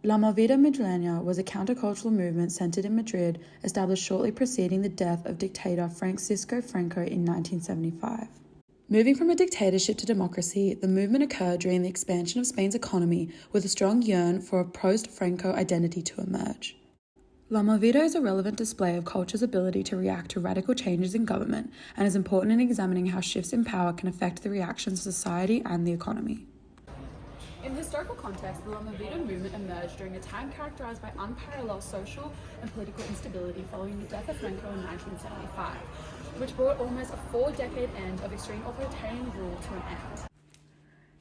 La Movida Madrilena was a countercultural movement centered in Madrid, established shortly preceding the death of dictator Francisco Franco in 1975. Moving from a dictatorship to democracy, the movement occurred during the expansion of Spain's economy with a strong yearn for a post-Franco identity to emerge. La Movida is a relevant display of culture's ability to react to radical changes in government and is important in examining how shifts in power can affect the reactions of society and the economy. In historical context, the La Movida movement emerged during a time characterized by unparalleled social and political instability following the death of Franco in 1975, which brought almost a 4-decade end of extreme authoritarian rule to an end.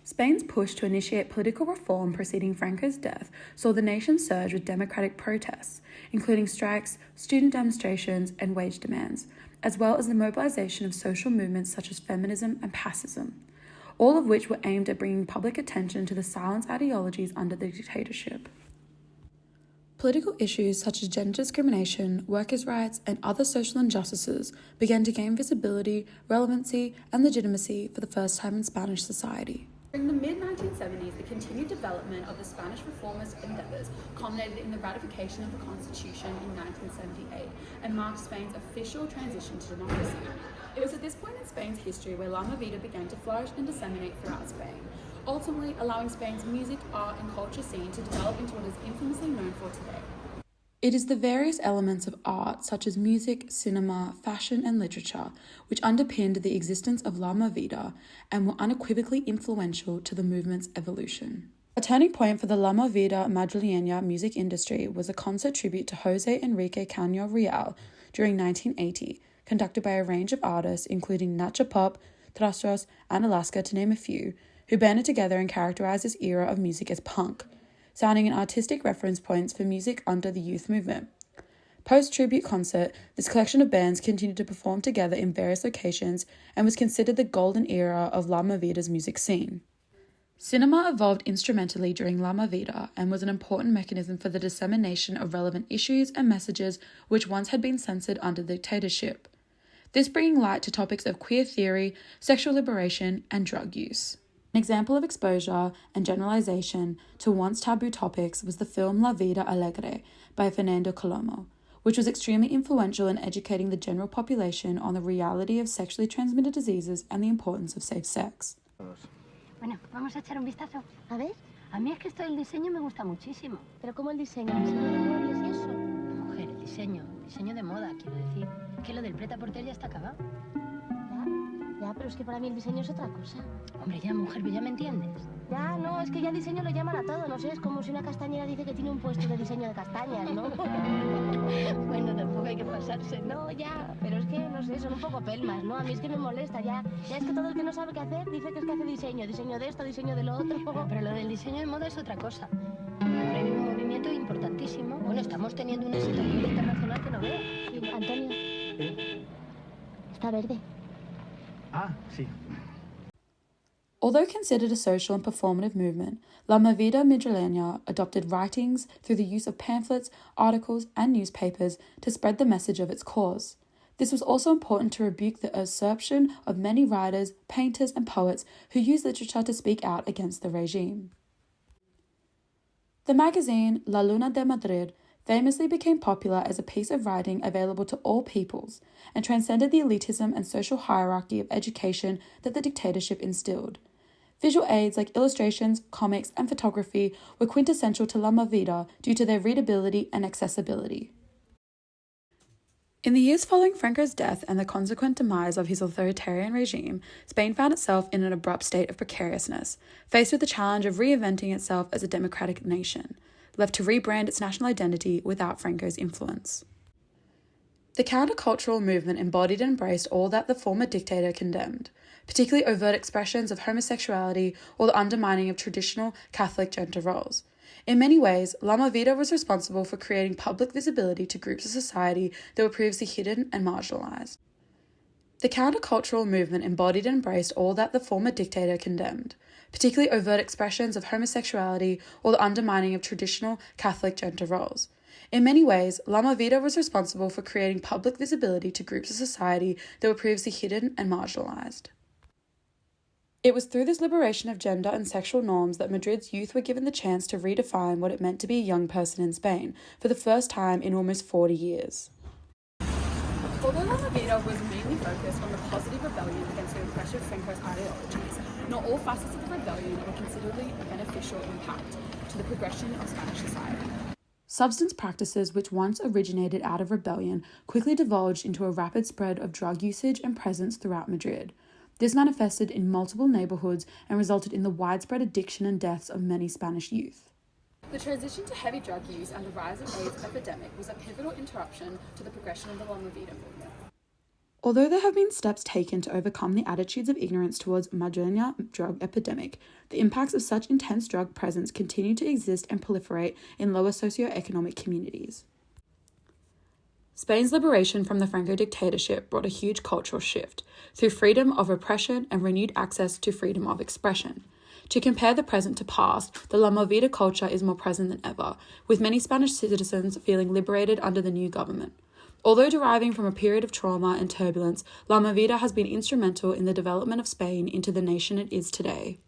Spain's push to initiate political reform preceding Franco's death saw the nation surge with democratic protests, including strikes, student demonstrations, and wage demands, as well as the mobilization of social movements such as feminism and pacifism, all of which were aimed at bringing public attention to the silent ideologies under the dictatorship. Political issues such as gender discrimination, workers' rights, and other social injustices began to gain visibility, relevancy, and legitimacy for the first time in Spanish society. During the mid-1970s, the continued development of the Spanish reformist endeavours culminated in the ratification of the Constitution in 1978 and marked Spain's official transition to democracy. It was at this point in Spain's history where La Movida began to flourish and disseminate throughout Spain, ultimately allowing Spain's music, art, and culture scene to develop into what it is infamously known for today. It is the various elements of art, such as music, cinema, fashion, and literature, which underpinned the existence of La Movida and were unequivocally influential to the movement's evolution. A turning point for the La Movida Madrileña music industry was a concert tribute to José Enrique Caño Real during 1980, conducted by a range of artists including Nacha Pop, Trastros, and Alaska, to name a few, who banded together and characterized this era of music as punk, sounding an artistic reference points for music under the youth movement. Post-tribute concert, this collection of bands continued to perform together in various locations and was considered the golden era of La Movida's music scene. Cinema evolved instrumentally during La Movida and was an important mechanism for the dissemination of relevant issues and messages which once had been censored under dictatorship, this bringing light to topics of queer theory, sexual liberation, and drug use. An example of exposure and generalization to once taboo topics was the film La Vida Alegre by Fernando Colomo, which was extremely influential in educating the general population on the reality of sexually transmitted diseases and the importance of safe sex. Bueno, vamos a echar un vistazo. A ver. A mí es que esto del diseño me gusta muchísimo. ¿Pero cómo el diseño? ¿El diseño de muebles y eso? Mujer, el diseño de moda, quiero decir. Que lo del prêt-à-porter ya está acabado. Ya, pero es que para mí el diseño es otra cosa. Hombre, ya, mujer, ¿ya me entiendes? Ya, no, es que ya diseño lo llaman a todo, no sé, es como si una castañera dice que tiene un puesto de diseño de castañas, ¿no? Bueno, tampoco hay que pasarse. No, ya, pero es que, no sé, son un poco pelmas, ¿no? A mí es que me molesta, ya es que todo el que no sabe qué hacer dice que es que hace diseño de esto, diseño de lo otro. Pero lo del diseño de moda es otra cosa. Ahora hay un movimiento importantísimo. Bueno, estamos teniendo un éxito a nivel internacional que no veo. Sí, Antonio. Está verde. Ah, sí. Although considered a social and performative movement, La Movida Madrileña adopted writings through the use of pamphlets, articles, and newspapers to spread the message of its cause. This was also important to rebuke the usurpation of many writers, painters, and poets who used literature to speak out against the regime. The magazine La Luna de Madrid famously became popular as a piece of writing available to all peoples and transcended the elitism and social hierarchy of education that the dictatorship instilled. Visual aids like illustrations, comics, and photography were quintessential to La Movida due to their readability and accessibility. In the years following Franco's death and the consequent demise of his authoritarian regime, Spain found itself in an abrupt state of precariousness, faced with the challenge of reinventing itself as a democratic nation, left to rebrand its national identity without Franco's influence. The countercultural movement embodied and embraced all that the former dictator condemned, particularly overt expressions of homosexuality or the undermining of traditional Catholic gender roles. In many ways, La Movida was responsible for creating public visibility to groups of society that were previously hidden and marginalized. The countercultural movement embodied and embraced all that the former dictator condemned, particularly overt expressions of homosexuality or the undermining of traditional Catholic gender roles. In many ways, La Movida was responsible for creating public visibility to groups of society that were previously hidden and marginalized. It was through this liberation of gender and sexual norms that Madrid's youth were given the chance to redefine what it meant to be a young person in Spain for the first time in almost 40 years. Although La Movida was mainly focused on the positive rebellion against the oppressive Franco's ideologies, not all facets of the rebellion were considerably beneficial impact to the progression of Spanish society. Substance practices, which once originated out of rebellion, quickly divulged into a rapid spread of drug usage and presence throughout Madrid. This manifested in multiple neighbourhoods and resulted in the widespread addiction and deaths of many Spanish youth. The transition to heavy drug use and the rise of AIDS epidemic was a pivotal interruption to the progression of the La Movida movement. Although there have been steps taken to overcome the attitudes of ignorance towards Madrilena drug epidemic, the impacts of such intense drug presence continue to exist and proliferate in lower socioeconomic communities. Spain's liberation from the Franco dictatorship brought a huge cultural shift through freedom of repression and renewed access to freedom of expression. To compare the present to past, the La Movida culture is more present than ever, with many Spanish citizens feeling liberated under the new government. Although deriving from a period of trauma and turbulence, La Movida has been instrumental in the development of Spain into the nation it is today.